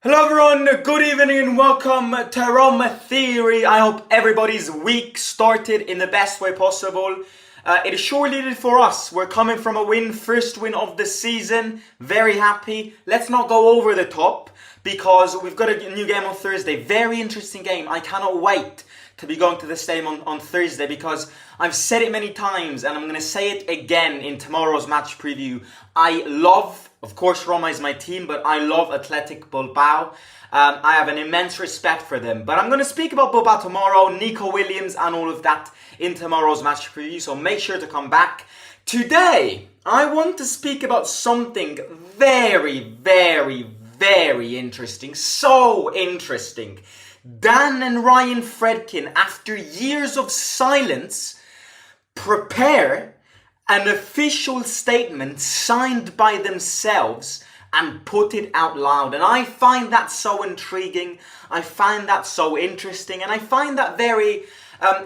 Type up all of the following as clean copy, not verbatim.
Hello everyone, good evening and welcome to Roma Theory. I hope everybody's week started in the best way possible. It is surely did for us. We're coming from a win, first win of the season. Very happy. Let's not go over the top because we've got a new game on Thursday. Very interesting game. I cannot wait to be going to the stadium on Thursday because I've said it many times and I'm going to say it again in tomorrow's match preview. I love, of course, Roma is my team, but I love Athletic Bilbao. I have an immense respect for them. But I'm going to speak about Bilbao tomorrow, Nico Williams and all of that in tomorrow's match preview. So make sure to come back. Today, I want to speak about something very, very, very interesting. So interesting. Dan and Ryan Friedkins, after years of silence, prepare an official statement signed by themselves and put it out loud. And I find that so intriguing. I find that so interesting. And I find that very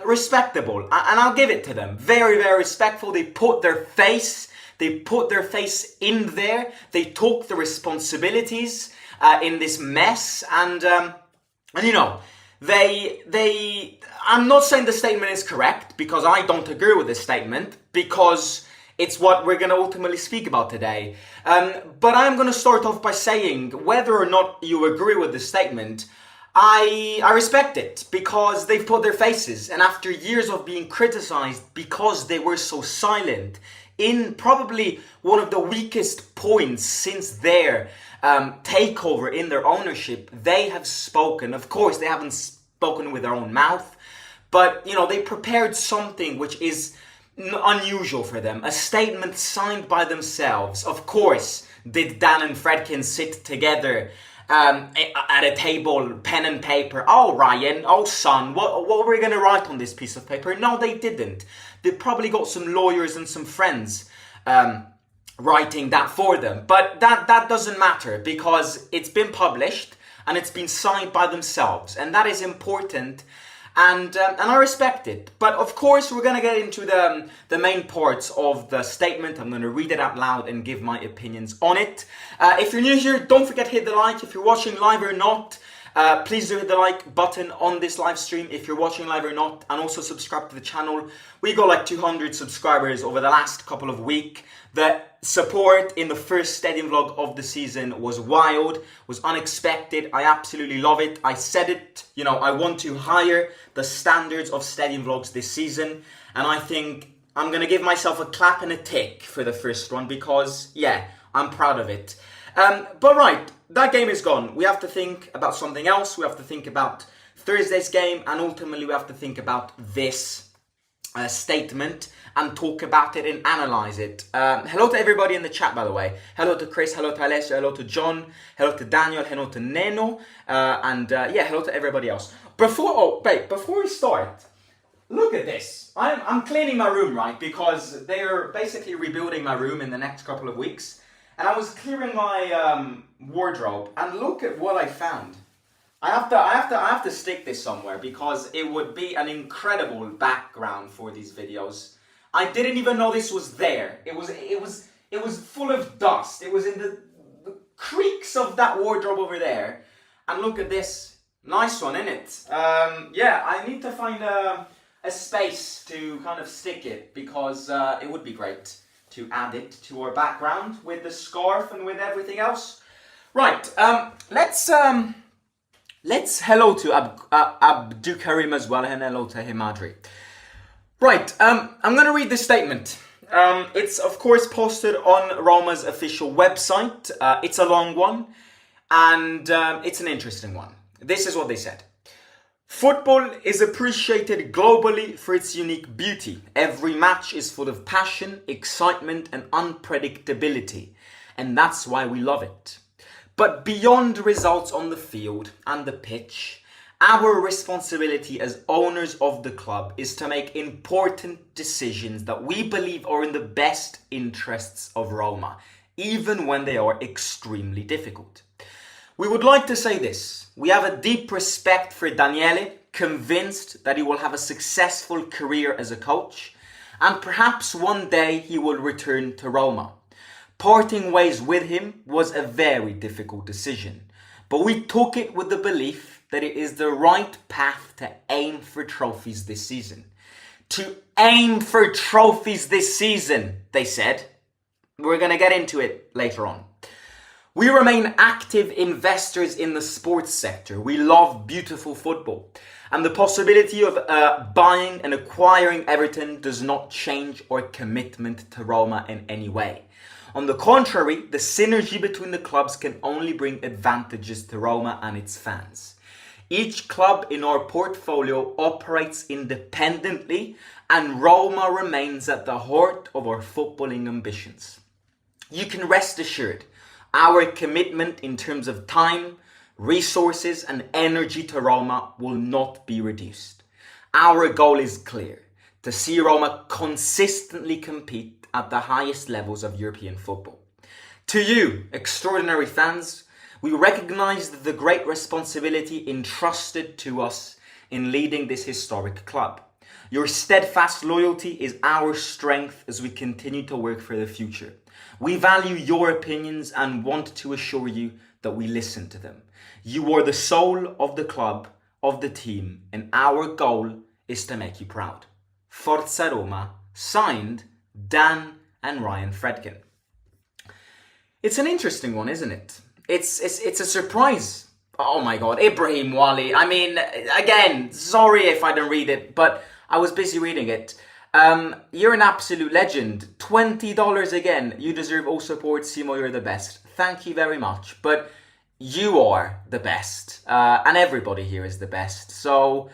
respectable. And I'll give it to them. Very, very respectful. They put their face in there. They took the responsibilities in this mess. And you know, I'm not saying the statement is correct because I don't agree with this statement because it's what we're going to ultimately speak about today. But I'm going to start off by saying whether or not you agree with the statement, I respect it because they've put their faces. And after years of being criticized because they were so silent in probably one of the weakest points since their takeover in their ownership, they have spoken. Of course, they haven't spoken with their own mouth, but you know, they prepared something which is unusual for them. A statement signed by themselves. Of course, did Dan and Friedkins sit together at a table, pen and paper? Oh, Ryan, oh, son, what were we going to write on this piece of paper? No, they didn't. They probably got some lawyers and some friends writing that for them. But that doesn't matter because it's been published and it's been signed by themselves. And that is important. And I respect it. But of course, we're going to get into the main parts of the statement. I'm going to read it out loud and give my opinions on it. If you're new here, don't forget to hit the like. If you're watching live or not, please do hit the like button on this live stream if you're watching live or not. And also subscribe to the channel. We got like 200 subscribers over the last couple of weeks. The support in the first stadium vlog of the season was wild, was unexpected. I absolutely love it. I said it, you know, I want to higher the standards of stadium vlogs this season. And I think I'm going to give myself a clap and a tick for the first one because, yeah, I'm proud of it. But right, that game is gone. We have to think about something else. We have to think about Thursday's game. And ultimately, we have to think about this statement and talk about it and analyze it. Hello to everybody in the chat, by the way. Hello to Chris, hello to Alessio, hello to John, hello to Daniel, hello to Neno, and yeah, hello to everybody else. Before we start, look at this. I'm cleaning my room, right? Because they're basically rebuilding my room in the next couple of weeks. And I was clearing my wardrobe, and look at what I found. I have to stick this somewhere because it would be an incredible background for these videos. I didn't even know this was there. It was full of dust. It was in the creaks of that wardrobe over there. And look at this. Nice one, innit? Yeah, I need to find a space to kind of stick it because it would be great to add it to our background with the scarf and with everything else. Right, let's hello to Abdukarim as well and hello to Himadri. Right, I'm going to read this statement. It's, of course, posted on Roma's official website. It's a long one, and it's an interesting one. This is what they said. Football is appreciated globally for its unique beauty. Every match is full of passion, excitement, and unpredictability, and that's why we love it. But beyond results on the field and the pitch, our responsibility as owners of the club is to make important decisions that we believe are in the best interests of Roma, even when they are extremely difficult. We would like to say this. We have a deep respect for Daniele, convinced that he will have a successful career as a coach, and perhaps one day he will return to Roma. Parting ways with him was a very difficult decision. but we took it with the belief that it is the right path to aim for trophies this season. To aim for trophies this season, they said. We're going to get into it later on. We remain active investors in the sports sector. We love beautiful football. And the possibility of buying and acquiring Everton does not change our commitment to Roma in any way. On the contrary, the synergy between the clubs can only bring advantages to Roma and its fans. Each club in our portfolio operates independently, and Roma remains at the heart of our footballing ambitions. You can rest assured, our commitment in terms of time, resources and energy to Roma will not be reduced. Our goal is clear: to see Roma consistently compete at the highest levels of European football. To you, extraordinary fans, we recognise the great responsibility entrusted to us in leading this historic club. Your steadfast loyalty is our strength as we continue to work for the future. We value your opinions and want to assure you that we listen to them. You are the soul of the club, of the team, and our goal is to make you proud. Forza Roma, signed Dan and Ryan Friedkin. It's an interesting one, isn't it? It's a surprise. Oh my God, Ibrahim Wali. I mean, again, sorry if I didn't read it, but I was busy reading it. You're an absolute legend. $20 again. You deserve all support. Simo, you're the best. Thank you very much. But you are the best. And everybody here is the best. So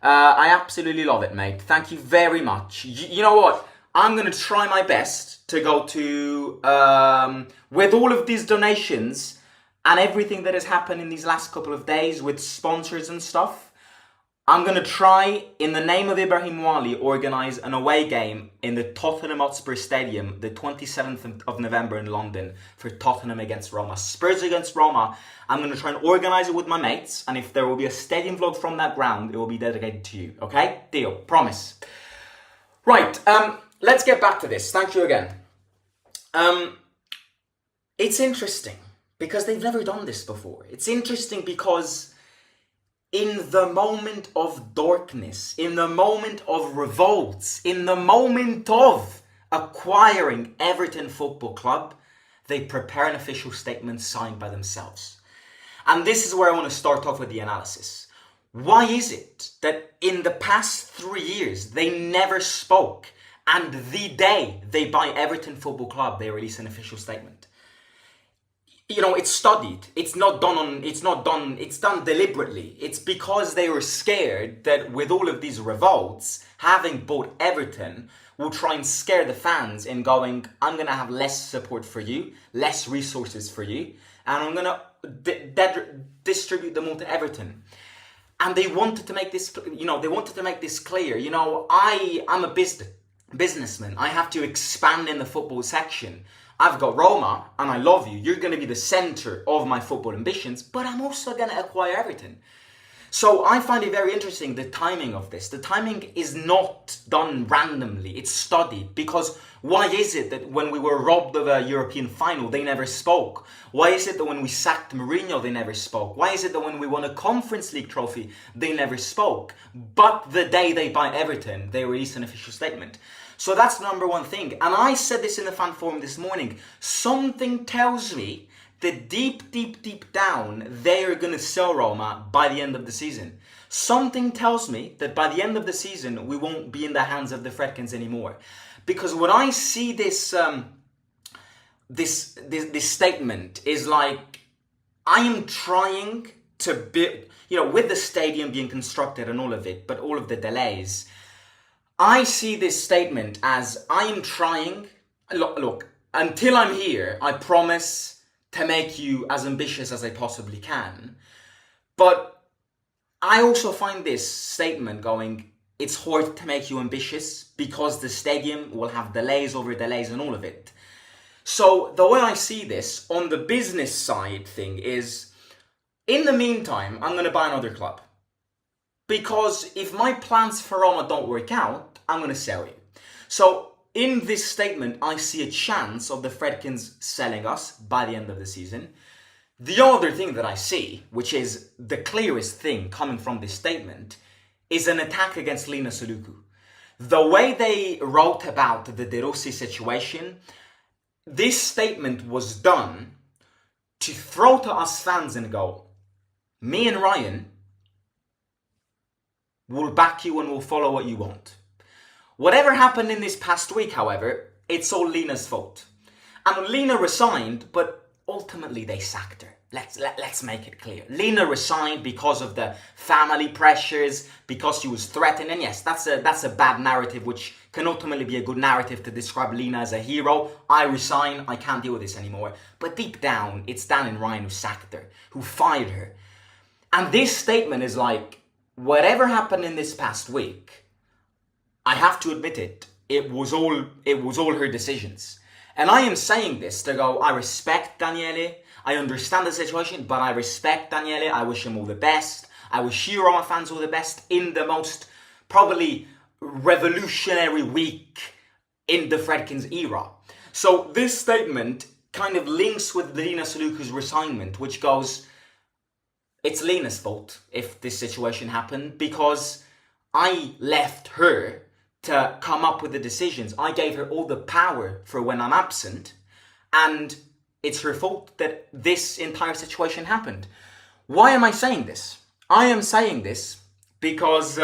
I absolutely love it, mate. Thank you very much. You know what? I'm going to try my best to go to, with all of these donations and everything that has happened in these last couple of days with sponsors and stuff, I'm going to try, in the name of Ibrahim Wali, organise an away game in the Tottenham Hotspur Stadium, the 27th of November in London, for Tottenham against Roma. Spurs against Roma. I'm going to try and organise it with my mates, and if there will be a stadium vlog from that ground, it will be dedicated to you. Okay? Deal. Promise. Right. Let's get back to this. Thank you again. It's interesting because they've never done this before. It's interesting because in the moment of darkness, in the moment of revolts, in the moment of acquiring Everton Football Club, they prepare an official statement signed by themselves. And this is where I want to start off with the analysis. Why is it that in the past 3 years, they never spoke, and the day they buy Everton Football Club, they release an official statement? You know, it's studied. It's done deliberately. It's because they were scared that with all of these revolts, having bought Everton will try and scare the fans in going, I'm going to have less support for you, less resources for you, and I'm going to distribute them all to Everton. And they wanted to make this, clear. You know, I'm a businessman. I have to expand in the football section. I've got Roma, and I love you. You're going to be the centre of my football ambitions, but I'm also going to acquire Everton. So I find it very interesting, the timing of this. The timing is not done randomly. It's studied. Because why is it that when we were robbed of a European final, they never spoke? Why is it that when we sacked Mourinho, they never spoke? Why is it that when we won a Conference League trophy, they never spoke? But the day they buy Everton, they release an official statement. So that's the number one thing. And I said this in the fan forum this morning. Something tells me that deep down, they are going to sell Roma by the end of the season. Something tells me that by the end of the season, we won't be in the hands of the Friedkins anymore. Because when I see this statement is like, I am trying to build, with the stadium being constructed and all of it, but all of the delays, I see this statement as I am trying, look, until I'm here, I promise to make you as ambitious as I possibly can. But I also find this statement going, it's hard to make you ambitious because the stadium will have delays over delays and all of it. So the way I see this on the business side thing is, in the meantime, I'm going to buy another club. Because if my plans for Roma don't work out, I'm going to sell you. So in this statement, I see a chance of the Friedkins selling us by the end of the season. The other thing that I see, which is the clearest thing coming from this statement, is an attack against Lina Souloukou. The way they wrote about the De Rossi situation, this statement was done to throw to us fans and go, me and Ryan will back you and will follow what you want. Whatever happened in this past week, however, it's all Lina's fault. And Lina resigned, but ultimately they sacked her. Let's make it clear. Lina resigned because of the family pressures, because she was threatened. And yes, that's a bad narrative, which can ultimately be a good narrative to describe Lina as a hero. I resign, I can't deal with this anymore. But deep down, it's Dan and Ryan who sacked her, who fired her. And this statement is like, whatever happened in this past week, I have to admit it was all her decisions. And I am saying this to go, I respect Daniele, I understand the situation, but I respect Daniele, I wish him all the best. I wish you, Roma fans, all the best in the most probably revolutionary week in the Friedkins era. So this statement kind of links with Lina Souloukou's resignment, which goes, it's Lina's fault if this situation happened, because I left her to come up with the decisions. I gave her all the power for when I'm absent, and it's her fault that this entire situation happened. Why am I saying this? I am saying this because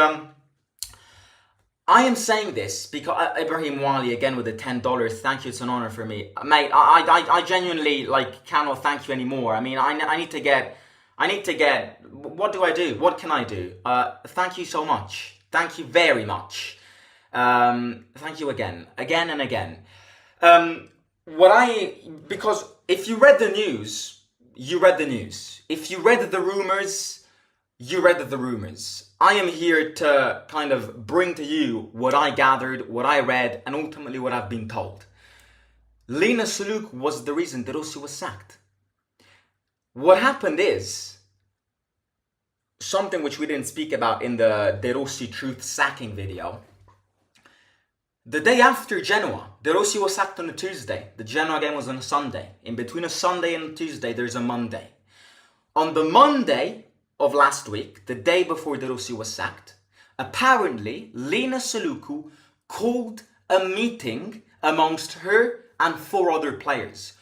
Ibrahim Wali, again with the $10, thank you, it's an honor for me. Mate, I genuinely cannot thank you anymore. I mean, I need to get, what do I do? What can I do? Thank you so much. Thank you very much. Thank you again and again. Because if you read the news, you read the news. If you read the rumors, you read the rumors. I am here to kind of bring to you what I gathered, what I read, and ultimately what I've been told. Lina Souloukou was the reason De Rossi was sacked. What happened is something which we didn't speak about in the De Rossi truth sacking video. The day after Genoa, De Rossi was sacked on a Tuesday. The Genoa game was on a Sunday. In between a Sunday and a Tuesday, there's a Monday. On the Monday of last week, the day before De Rossi was sacked, apparently Lina Souloukou called a meeting amongst her and 4 other players.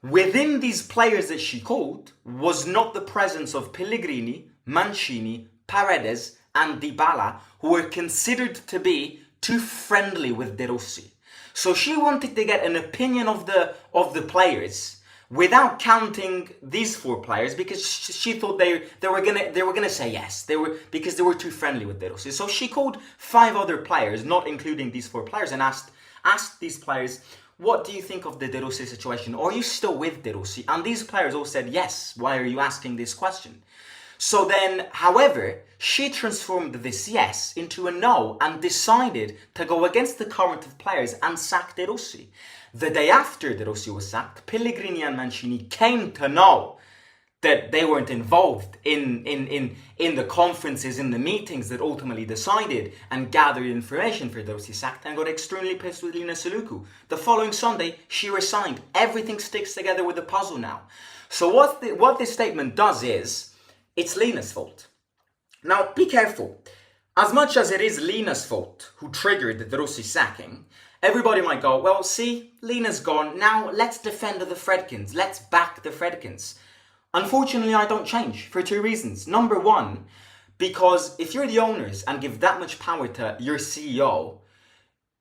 Within these players that she called was not the presence of Pellegrini, Mancini, Paredes and Dybala, who were considered to be too friendly with De Rossi. So she wanted to get an opinion of the players without counting these 4 players, because she thought they were gonna say yes. Because they were too friendly with De Rossi. So she called 5 other players, not including these 4 players, and asked these players, what do you think of the De Rossi situation? Are you still with De Rossi? And these players all said yes. Why are you asking this question? So then, however, she transformed this yes into a no and decided to go against the current of players and sack De Rossi. The day after De Rossi was sacked, Pellegrini and Mancini came to know that they weren't involved in the conferences, in the meetings that ultimately decided and gathered information for De Rossi sacked, and got extremely pissed with Lina Souloukou. The following Sunday, she resigned. Everything sticks together with the puzzle now. So what this statement does is, it's Lina's fault. Now, be careful. As much as it is Lina's fault who triggered the Rossi sacking, everybody might go, well, see, Lina's gone. Now let's defend the Friedkins. Let's back the Friedkins. Unfortunately, I don't change for 2 reasons. Number 1, because if you're the owners and give that much power to your CEO,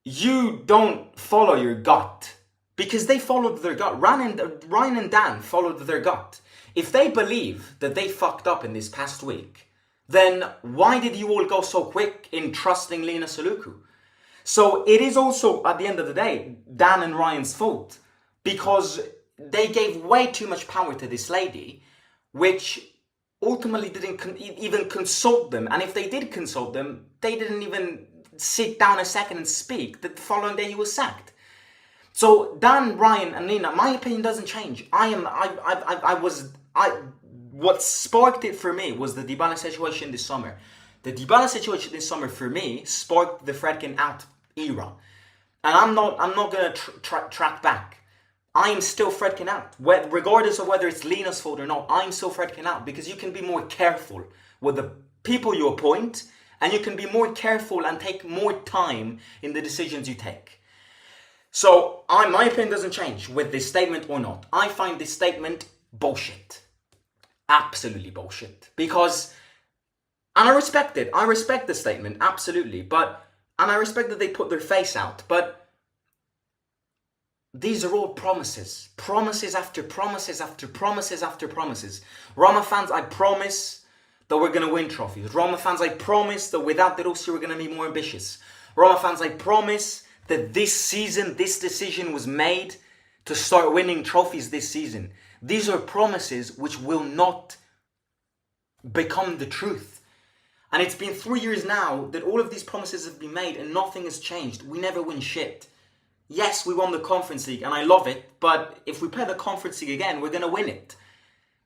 you don't follow your gut. Because they followed their gut. Ryan and Dan followed their gut. If they believe that they fucked up in this past week, then why did you all go so quick in trusting Lina Souloukou? So it is also, at the end of the day, Dan and Ryan's fault, because they gave way too much power to this lady, which ultimately didn't even consult them. And if they did consult them, they didn't even sit down a second and speak. The following day he was sacked. So Dan, Ryan and Lina, my opinion doesn't change. What sparked it for me was the Dybala situation this summer. The Dybala situation this summer for me sparked the Friedkin out era. And I'm not gonna track back. I am still Friedkin out. Regardless of whether it's Lina's fault or not, I'm still Friedkin out because you can be more careful with the people you appoint and you can be more careful and take more time in the decisions you take. So, my opinion doesn't change with this statement or not. I find this statement bullshit. Absolutely bullshit. Because, and I respect it. I respect the statement, absolutely. And I respect that they put their face out. But these are all promises. Promises after promises after promises after promises. Roma fans, I promise that we're going to win trophies. Roma fans, I promise that without the Rossi we're going to be more ambitious. Roma fans, I promise that this season, this decision was made to start winning trophies this season. These are promises which will not become the truth. And it's been 3 years now that all of these promises have been made and nothing has changed. We never win shit. Yes, we won the Conference League and I love it, but if we play the Conference League again, we're going to win it.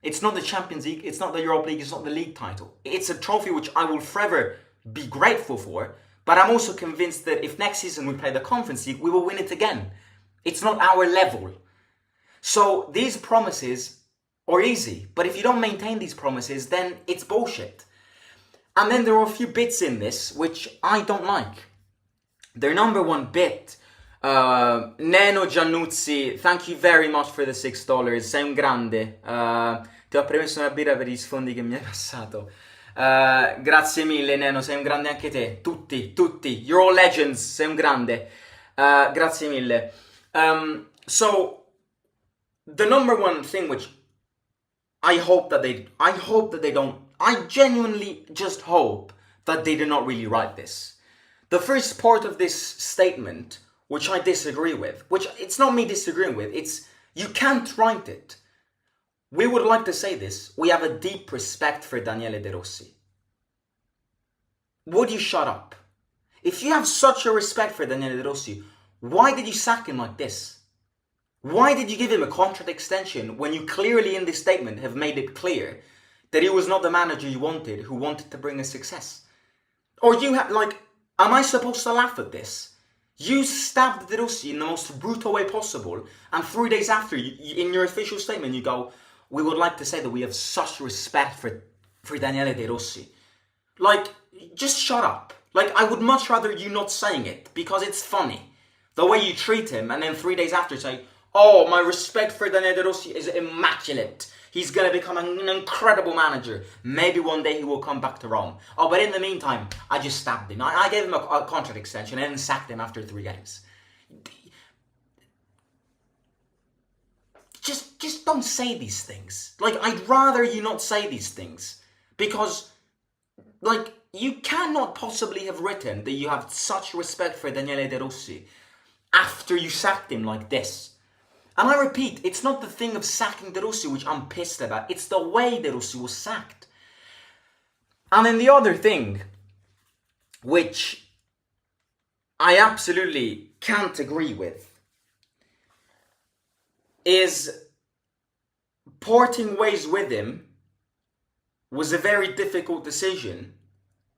It's not the Champions League, it's not the Europa League, it's not the league title. It's a trophy which I will forever be grateful for, but I'm also convinced that if next season we play the Conference League, we will win it again. It's not our level. So these promises are easy, but if you don't maintain these promises, then it's bullshit. And then there are a few bits in this which I don't like. Their number one bit, Neno Giannuzzi, thank you very much for the $6. Sei un grande. Ti ho premesso una birra per gli sfondi che mi hai passato. Grazie mille, Neno, sei un grande anche te. Tutti. You're all legends, sei un grande. Grazie mille. So, the number one thing which I genuinely just hope that they did not really write this. The first part of this statement, which I disagree with, which it's not me disagreeing with, it's you can't write it. We would like to say this. We have a deep respect for Daniele De Rossi. Would you shut up? If you have such a respect for Daniele De Rossi, why did you sack him like this? Why did you give him a contract extension when you clearly in this statement have made it clear that he was not the manager you wanted, who wanted to bring a success? Or you have, am I supposed to laugh at this? You stabbed De Rossi in the most brutal way possible, and 3 days after, in your official statement, you go, we would like to say that we have such respect for Daniele De Rossi. Just shut up. I would much rather you not saying it, because it's funny. The way you treat him, and then 3 days after say, oh, my respect for Daniele De Rossi is immaculate. He's going to become an incredible manager. Maybe one day he will come back to Rome. Oh, but in the meantime, I just stabbed him. I gave him a contract extension and then sacked him after 3 games. Just don't say these things. I'd rather you not say these things. Because, you cannot possibly have written that you have such respect for Daniele De Rossi after you sacked him like this. And I repeat, it's not the thing of sacking De Rossi which I'm pissed about. It's the way De Rossi was sacked. And then the other thing, which I absolutely can't agree with, is parting ways with him was a very difficult decision,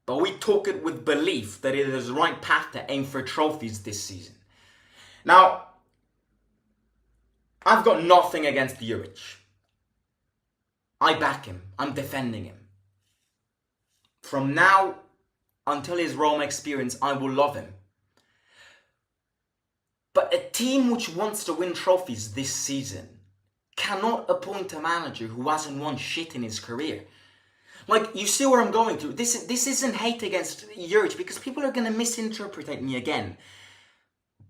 but we took it with belief that it is the right path to aim for trophies this season. Now, I've got nothing against Juric. I back him. I'm defending him. From now until his Roma experience, I will love him. But a team which wants to win trophies this season cannot appoint a manager who hasn't won shit in his career. You see where I'm going to. This isn't hate against Juric, because people are going to misinterpret me again.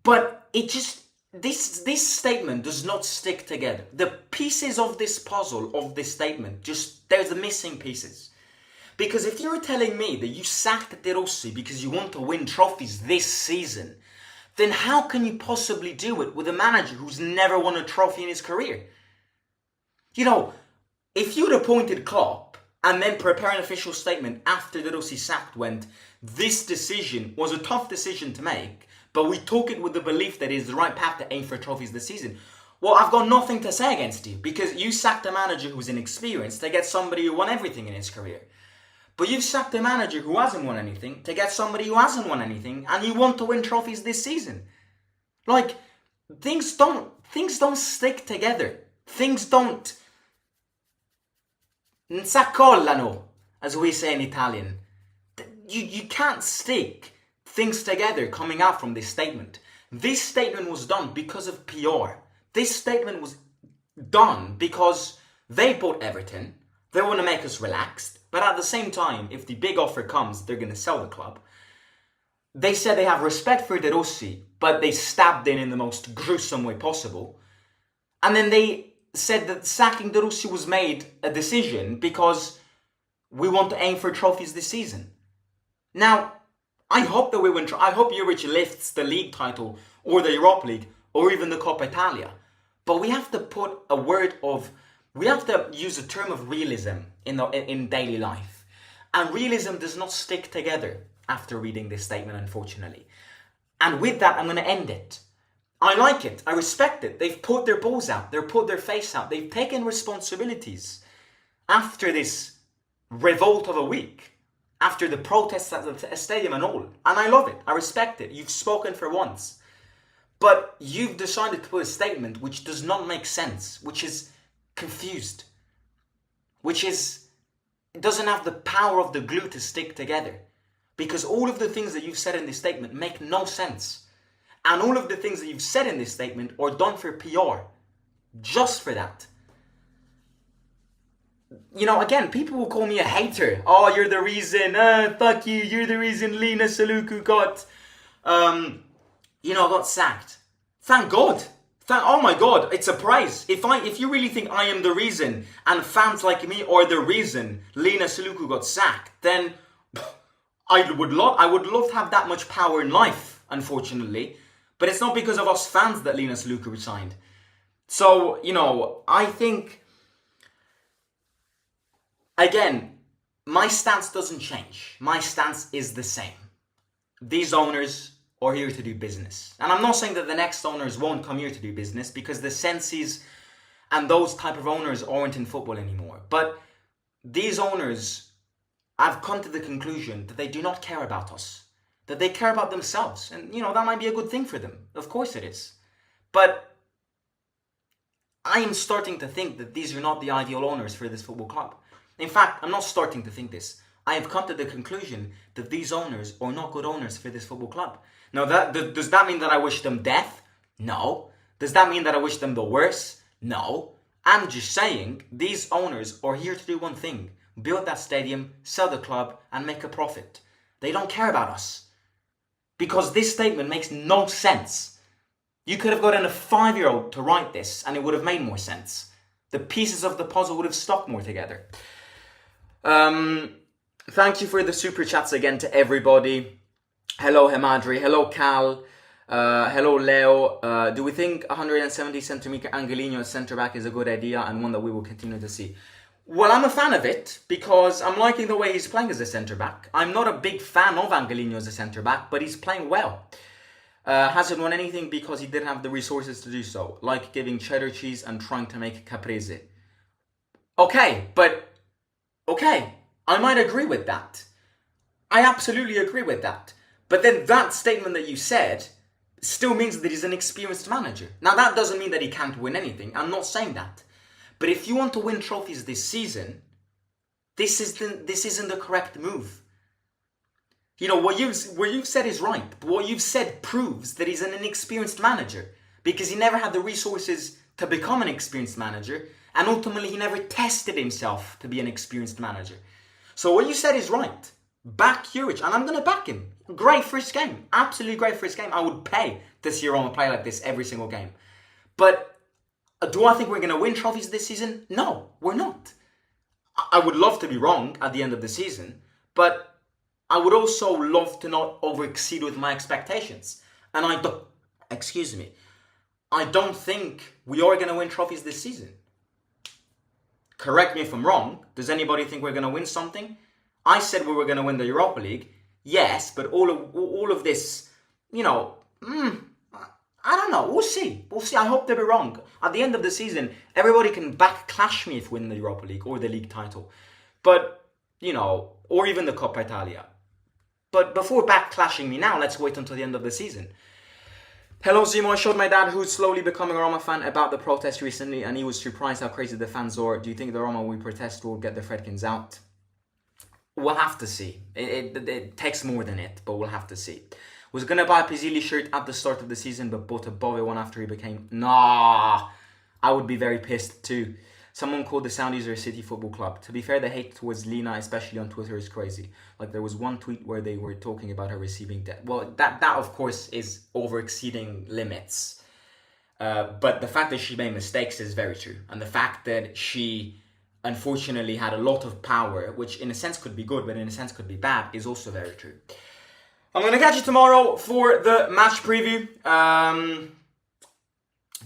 But it just... This statement does not stick together. The pieces of this puzzle, of this statement, there's the missing pieces. Because if you're telling me that you sacked De Rossi because you want to win trophies this season, then how can you possibly do it with a manager who's never won a trophy in his career? If you'd appointed Klopp and then prepare an official statement after De Rossi sacked went, this decision was a tough decision to make, but we took it with the belief that it is the right path to aim for trophies this season. Well, I've got nothing to say against you, because you sacked a manager who's inexperienced to get somebody who won everything in his career. But you've sacked a manager who hasn't won anything to get somebody who hasn't won anything, and you want to win trophies this season. Things don't things don't stick together. Things don't s'accollano, as we say in Italian. You can't stick things together coming out from this statement. This statement was done because of PR. This statement was done because they bought Everton. They want to make us relaxed. But at the same time, if the big offer comes, they're going to sell the club. They said they have respect for De Rossi, but they stabbed in the most gruesome way possible. And then they said that sacking De Rossi was made a decision because we want to aim for trophies this season. Now, I hope that we win. I hope Juric lifts the league title or the Europa League or even the Coppa Italia. But we have to put we have to use a term of realism in daily life. And realism does not stick together after reading this statement, unfortunately. And with that, I'm going to end it. I like it. I respect it. They've put their balls out. They've put their face out. They've taken responsibilities after this revolt of a week, after the protests at the stadium and all. And I love it. I respect it. You've spoken for once. But you've decided to put a statement which does not make sense, which is confused, it doesn't have the power of the glue to stick together. Because all of the things that you've said in this statement make no sense. And all of the things that you've said in this statement are done for PR. Just for that. You know, again, people will call me a hater. Oh, you're the reason. Fuck you. You're the reason Lina Souloukou got sacked. Thank God. Oh my God, it's a prize. If you really think I am the reason and fans like me are the reason Lina Souloukou got sacked, then I would love to have that much power in life, unfortunately. But it's not because of us fans that Lina Souloukou resigned. So, I think, again, my stance doesn't change. My stance is the same. These owners are here to do business. And I'm not saying that the next owners won't come here to do business, because the Sensis and those type of owners aren't in football anymore. But these owners, I've come to the conclusion that they do not care about us. That they care about themselves. And, that might be a good thing for them. Of course it is. But I am starting to think that these are not the ideal owners for this football club. In fact, I'm not starting to think this. I have come to the conclusion that these owners are not good owners for this football club. Now, does that mean that I wish them death? No. Does that mean that I wish them the worst? No. I'm just saying these owners are here to do one thing. Build that stadium, sell the club, and make a profit. They don't care about us. Because this statement makes no sense. You could have gotten a 5-year-old to write this and it would have made more sense. The pieces of the puzzle would have stuck more together. Thank you for the super chats again to everybody. Hello Hemadri, hello Cal, hello Leo. Do we think 170 centimeter Angelino as centre back is a good idea and one that we will continue to see? Well, I'm a fan of it because I'm liking the way he's playing as a centre back. I'm not a big fan of Angelino as a centre back, but he's playing well. Hasn't won anything because he didn't have the resources to do so, like giving cheddar cheese and trying to make caprese. Okay, I might agree with that. I absolutely agree with that. But then that statement that you said still means that he's an experienced manager. Now, that doesn't mean that he can't win anything. I'm not saying that. But if you want to win trophies this season, this isn't the correct move. What you've said is right. But what you've said proves that he's an inexperienced manager because he never had the resources to become an experienced manager, and ultimately he never tested himself to be an experienced manager. So what you said is right. Back Juric, and I'm going to back him. Great first game. Absolutely great first game. I would pay to see Roma play like this every single game. But do I think we're going to win trophies this season? No, we're not. I would love to be wrong at the end of the season, but I would also love to not over-exceed with my expectations. And I don't think we are going to win trophies this season. Correct me if I'm wrong. Does anybody think we're going to win something? I said we were going to win the Europa League. Yes, but all of this, I don't know. We'll see. I hope to be wrong. At the end of the season, everybody can backlash me if we win the Europa League or the league title. But, or even the Coppa Italia. But before backlashing me now, let's wait until the end of the season. Hello Zimo, I showed my dad, who's slowly becoming a Roma fan, about the protest recently, and he was surprised how crazy the fans are. Do you think the Roma we protest will get the Friedkins out? We'll have to see. It takes more than it, but we'll have to see. Was gonna buy a Pizzilli shirt at the start of the season, but bought a Bove one after he became... Nah, I would be very pissed too. Someone called the Saudis a City Football Club. To be fair, the hate towards Lina, especially on Twitter, is crazy. Like, there was one tweet where they were talking about her receiving debt. Well, that of course is over exceeding limits. But the fact that she made mistakes is very true. And the fact that she unfortunately had a lot of power, which in a sense could be good, but in a sense could be bad, is also very true. I'm going to catch you tomorrow for the match preview.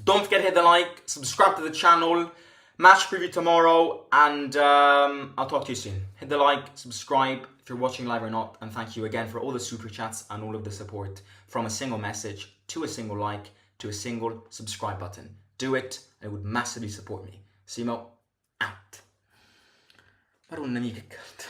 Don't forget to hit the like, subscribe to the channel. Match preview tomorrow, and I'll talk to you soon. Hit the like, subscribe if you're watching live or not, and thank you again for all the super chats and all of the support, from a single message to a single like to a single subscribe button. Do it, and it would massively support me. Simo, out. Madonna mia che cazzo.